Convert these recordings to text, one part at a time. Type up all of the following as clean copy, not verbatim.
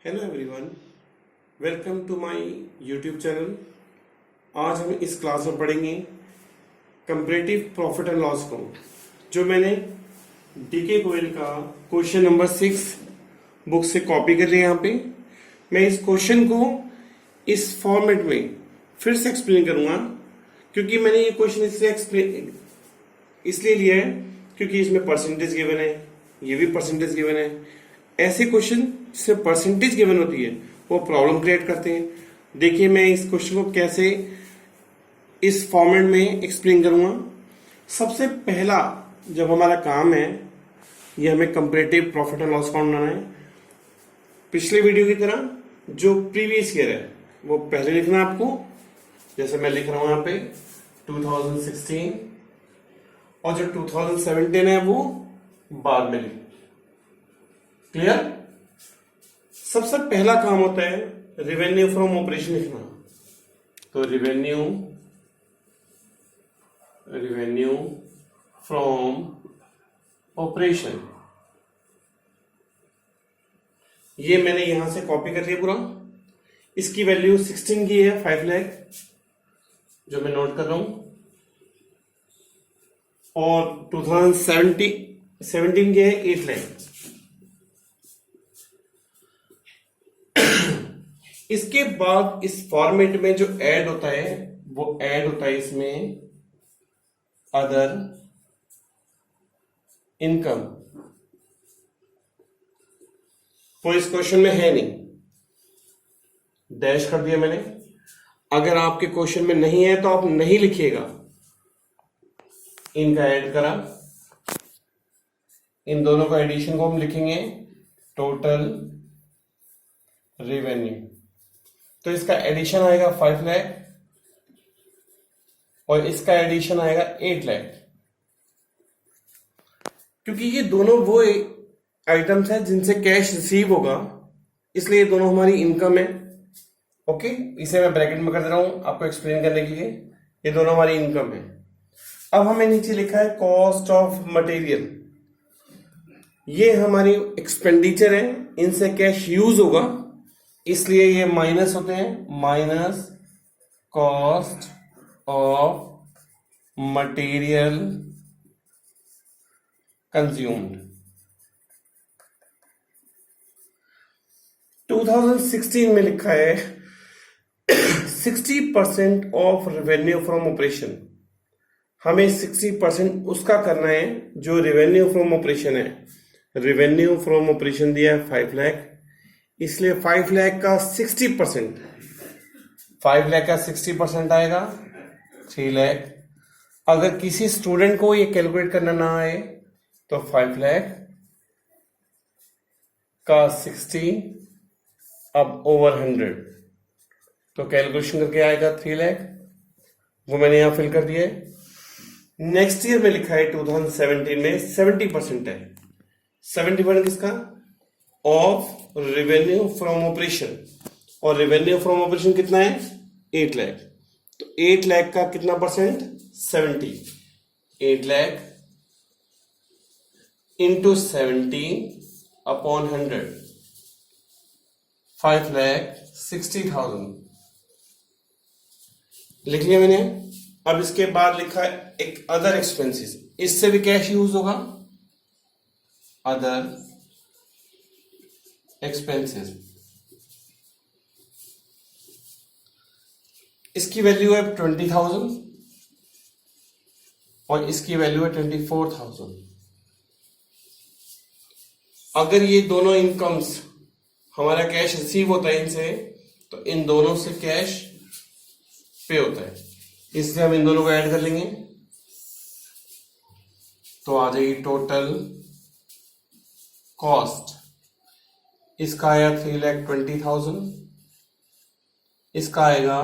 Hello everyone, welcome to my YouTube channel. आज हम इस क्लास में पढ़ेंगे कंपैरेटिव प्रॉफिट एंड लॉस को, जो मैंने डीके गोयल का क्वेश्चन नंबर 6 बुक से कॉपी कर लिया। यहाँ पे मैं इस क्वेश्चन को इस फॉर्मेट में फिर से एक्सप्लेन करूंगा, क्योंकि मैंने ये क्वेश्चन इसलिए लिया है क्योंकि इसमें परसेंटेज गिवन है, ये भी परसेंटेज गिवन है। ऐसे क्वेश्चन जिसमें परसेंटेज गिवन होती है वो प्रॉब्लम क्रिएट करते हैं। देखिए मैं इस क्वेश्चन को कैसे इस फॉर्मेट में एक्सप्लेन करूंगा। सबसे पहला जब हमारा काम है, ये हमें comparative profit and loss account बनाना है। पिछले वीडियो की तरह जो प्रीवियस ईयर है वो पहले लिखना है आपको, जैसे मैं लिख रहा हूं यहाँ पे 2016, और जो 2017 है वो बाद में लिख। क्लियर? सबसे पहला काम होता है रेवेन्यू फ्रॉम ऑपरेशन लिखना। तो रेवेन्यू फ्रॉम ऑपरेशन, ये मैंने यहां से कॉपी कर लिया पूरा। इसकी वैल्यू 16 की है, 5 लाख, जो मैं नोट कर रहा हूं, और 2017 की है 8 लाख। इसके बाद इस फॉर्मेट में जो ऐड होता है वो ऐड होता है इसमें अदर इनकम। वो इस क्वेश्चन में है नहीं, डैश कर दिया मैंने। अगर आपके क्वेश्चन में नहीं है तो आप नहीं लिखिएगा। इनका ऐड करा, इन दोनों का एडिशन को हम लिखेंगे टोटल रेवेन्यू। तो इसका एडिशन आएगा 5 लाख और इसका एडिशन आएगा 8 लाख। क्योंकि ये दोनों वो आइटम्स हैं जिनसे कैश रिसीव होगा, इसलिए ये दोनों हमारी इनकम है। ओके, इसे मैं ब्रैकेट में कर दे रहा हूं आपको एक्सप्लेन करने के लिए। ये दोनों हमारी इनकम है। अब हमें नीचे लिखा है कॉस्ट ऑफ मटेरियल। ये हमारी एक्सपेंडिचर है, इनसे कैश यूज होगा, इसलिए ये माइनस होते हैं। Minus cost of material consumed. 2016 में लिखा है 60% ऑफ रेवेन्यू फ्रॉम ऑपरेशन। हमें 60% उसका करना है जो रेवेन्यू फ्रॉम ऑपरेशन है। रेवेन्यू फ्रॉम ऑपरेशन दिया है 5 लाख, इसलिए 5 लाख का 60%, 5 लाख का 60% आएगा 3 लाख। अगर किसी स्टूडेंट को ये कैलकुलेट करना ना आए तो 5 लाख का 60 अब ओवर 100, तो कैलकुलेशन करके आएगा 3 लाख। वो मैंने यहां फिल कर दिया है। नेक्स्ट ईयर में लिखा है 2017 में 70% है। 70% किसका? ऑफ रेवेन्यू फ्रॉम ऑपरेशन, और रेवेन्यू फ्रॉम ऑपरेशन कितना है? 8 लाख। तो 8 लाख का कितना percent? 70। 8 lakh into 70 upon 100, 5 lakh 60,000 लिख लिया मैंने। अब इसके बाद लिखा है एक अदर एक्सपेंसेस, इससे भी कैश यूज होगा। अदर एक्सपेंसेस, इसकी वैल्यू है 20,000 और इसकी वैल्यू है 24,000। अगर ये दोनों इनकम्स हमारा कैश रिसीव होता है इनसे, तो इन दोनों से कैश पे होता है, इसलिए हम इन दोनों को ऐड कर लेंगे। तो आ जाएगी टोटल कॉस्ट। इसका आया 3,20,000, इसका आएगा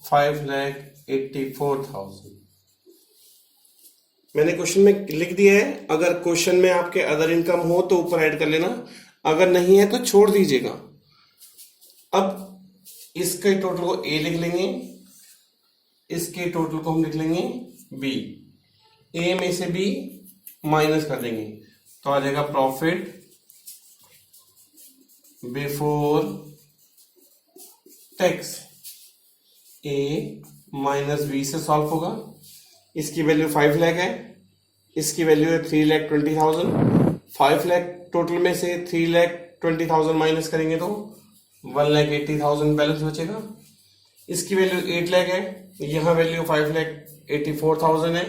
5,84,000। मैंने क्वेश्चन में लिख दिया है। अगर क्वेश्चन में आपके अदर इनकम हो तो ऊपर ऐड कर लेना, अगर नहीं है तो छोड़ दीजिएगा। अब इसके टोटल को ए लिख लेंगे, इसके टोटल को हम लिख लेंगे बी। ए में से बी माइनस कर देंगे तो आ जाएगा प्रॉफिट बिफोर टैक्स ए माइनस बी से सॉल्व होगा। इसकी वैल्यू 5 लाख है, इसकी वैल्यू है 3,20,000। 5 लाख टोटल में से 3,20,000 माइनस करेंगे तो 1,80,000 बैलेंस बचेगा। इसकी वैल्यू 8 लाख है, यहाँ वैल्यू 5,84,000 है,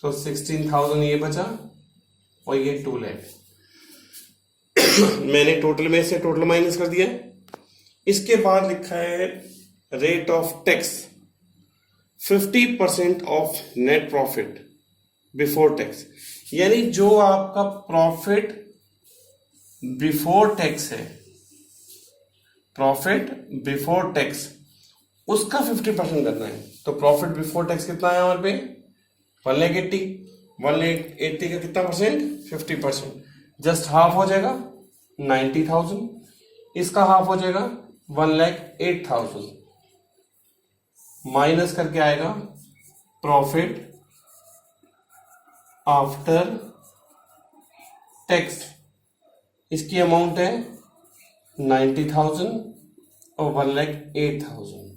तो 16,000 ये बचा और ये 2 लाख। मैंने टोटल में से टोटल माइनस कर दिया। इसके बाद लिखा है rate of tax 50% of net profit before tax, यानी जो आपका प्रॉफिट बिफोर टैक्स है, प्रॉफिट बिफोर टैक्स उसका 50% करना है। तो प्रॉफिट बिफोर टैक्स कितना है हमारे पे 1,80,000। 1,80,000 का कितना परसेंट 50%, जस्ट हाफ हो जाएगा 90,000। इसका हाफ हो जाएगा 1,08,000। माइनस करके आएगा प्रॉफिट आफ्टर टैक्स, इसकी अमाउंट है 90,000 और 1,08,000।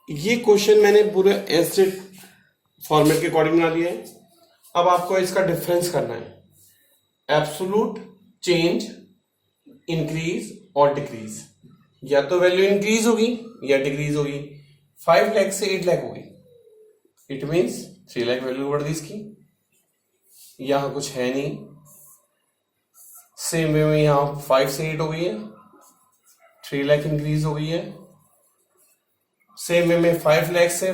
ये क्वेश्चन मैंने पूरे एसिड फॉर्मेट के अकॉर्डिंग बना लिया है। अब आपको इसका डिफरेंस करना है, एब्सोल्यूट चेंज, इंक्रीज और डिक्रीज। या तो वैल्यू इंक्रीज होगी या डिक्रीज होगी। 5 लाख से 8 लाख होगी, इट मीन्स 3 लाख वैल्यू बढ़ दी इसकी। यहां कुछ है नहीं, सेम वे में यहां 5 से 8 हो गई है, 3 लाख इंक्रीज हो गई है। सेम वे में 3 लाख से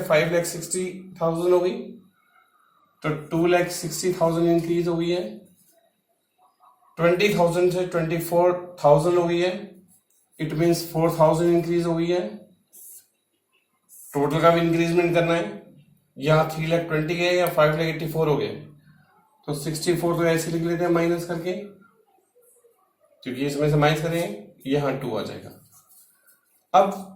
5,60,000 हो गई, तो 2,60,000 इंक्रीज हो गई है। 20,000 से 24,000 हो गई है, इट मीन्स 4,000 इंक्रीज हो गई है। टोटल का भी इंक्रीजमेंट करना है। यहाँ 3,20,000 है या 5,84,000 हो गए, तो 64 तो ऐसे लिख लेते हैं माइनस करके, क्योंकि इसमें से माइनस करें यहाँ 2 आ जाएगा। अब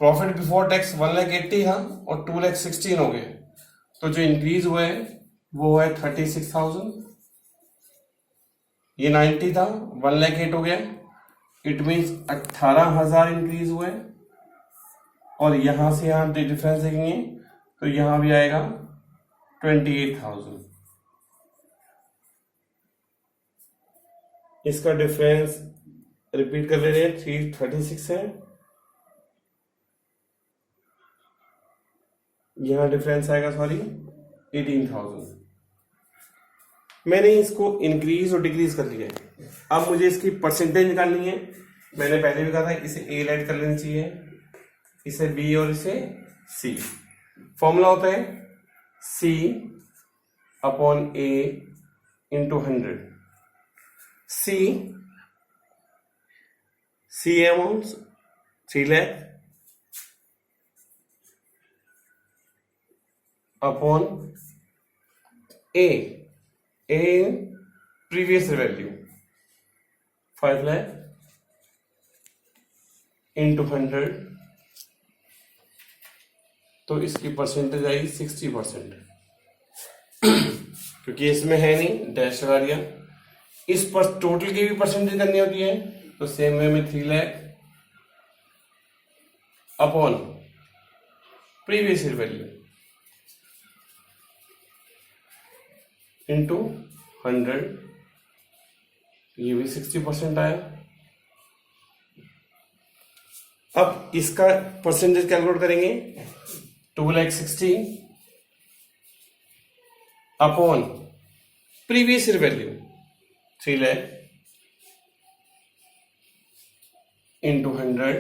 प्रॉफिट बिफोर टैक्स 1,80,000 था और 2,16,000 हो गए, तो जो इंक्रीज हुआ है वो है 36,000। ये 90 था, 1,08,000 हो गया, इट मीन्स 18,000 इंक्रीज हुए। और यहां से यहां डिफरेंस देखेंगे तो यहां भी आएगा 28,000। इसका डिफरेंस रिपीट कर ले रहे हैं, 336 है, यहां डिफरेंस आएगा 18,000। मैंने इसको इंक्रीज और डिक्रीज कर लिया है। अब मुझे इसकी परसेंटेज निकालनी है। मैंने पहले भी कहा था इसे ए ऐड कर लेनी चाहिए, इसे बी और इसे सी। फॉर्मूला होता है सी upon A into 100। C amount 3 lakh upon A previous value 5 lakh into 100, तो इसकी परसेंटेज आई 60%। क्योंकि इसमें है नहीं, डैश लगा दिया। इस पर टोटल की भी परसेंटेज करनी होती है, तो सेम वे में 3 lakh upon previous value into 100, ये भी 60% आया। अब इसका परसेंटेज कैलकुलेट करेंगे, 2,60,000 upon previous value 3 lakh into 100,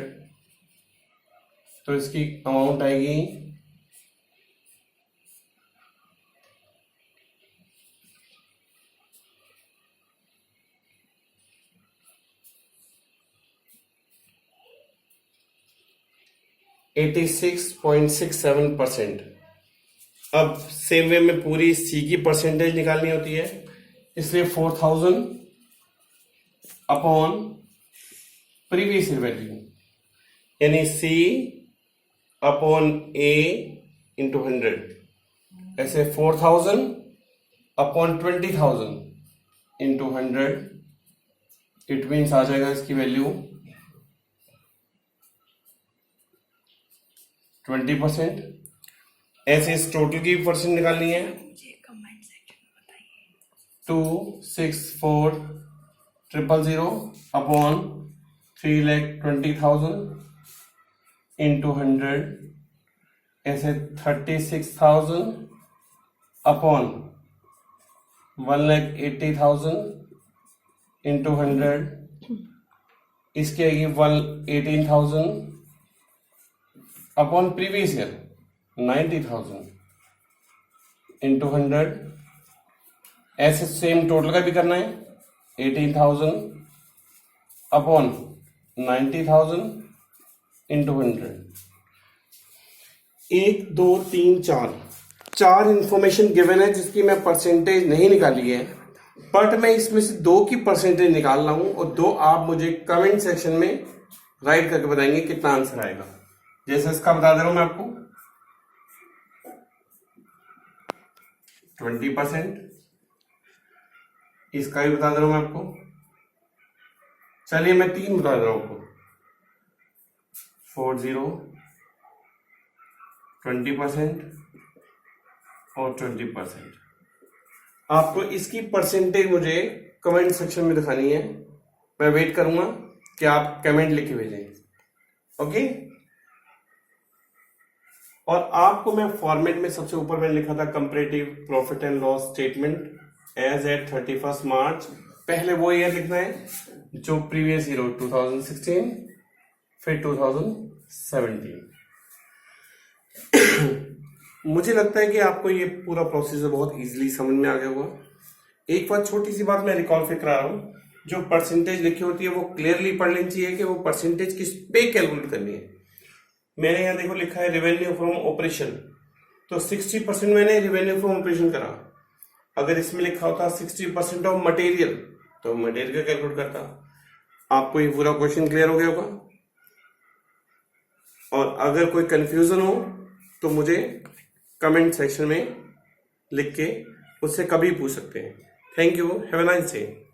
तो इसकी अमाउंट आएगी 86.67%। अब सेम वे में पूरी सी की परसेंटेज निकालनी होती है, इसलिए 4,000 अपॉन प्रीवियस वैल्यू, यानी सी अपॉन ए इंटू 100। ऐसे 4,000 अपॉन 20,000 इंटू 100, इट मीन्स आ जाएगा इसकी वैल्यू 20%। ऐसे इस टोटल की परसेंट निकालनी है। 264,000 अपॉन 3,20,000 इंटू 100, ऐसे 36,000 अपॉन 1,80,000 इंटू 100, इसकी आएगी 118,000 अपॉन प्रीवियस ईयर 90,000 इंटू 100। ऐसे सेम टोटल का भी करना है, 18,000 अपॉन 90,000 इंटू 100। 1 2 3 4 इंफॉर्मेशन गिवन है जिसकी मैं परसेंटेज नहीं निकाली है, बट मैं इसमें से 2 की परसेंटेज निकाल रहा हूं और 2 आप मुझे कमेंट सेक्शन में राइट करके बताएंगे कितना आंसर आएगा। जैसे इसका बता दे रहा हूं मैं आपको 20%, इसका भी बता दे रहा हूं मैं आपको। चलिए मैं 3 बता दे रहा हूं आपको, 40, 20% और 20%। आपको इसकी परसेंटेज मुझे कमेंट सेक्शन में दिखानी है। मैं वेट करूंगा कि आप कमेंट लिख के भेजें। ओके, और आपको मैं फॉर्मेट में सबसे ऊपर मैंने लिखा था comparative profit and loss statement as at 31 March. पहले वो ईयर लिखना है जो प्रीवियस ईयर 2016, फिर 2017। मुझे लगता है कि आपको ये पूरा प्रोसीजर बहुत इजीली समझ में आ गया होगा। एक बार छोटी सी बात मैं रिकॉल फिर करा रहा हूँ, जो परसेंटेज लिखी होती है वो क्लियरली पढ़ लेनी चाहिए कि वो परसेंटेज किस पे कैलकुलेट करनी है। मैंने यहाँ देखो लिखा है रेवेन्यू फ्रॉम ऑपरेशन, तो 60% मैंने रेवेन्यू फ्रॉम ऑपरेशन करा। अगर इसमें लिखा होता 60% ऑफ मटेरियल, तो मटेरियल का कैलकुलेट करता। आपको ये पूरा क्वेश्चन क्लियर हो गया होगा। और अगर कोई कंफ्यूजन हो तो मुझे कमेंट सेक्शन में लिख के उससे कभी पूछ सकते हैं। Thank you, have a nice day.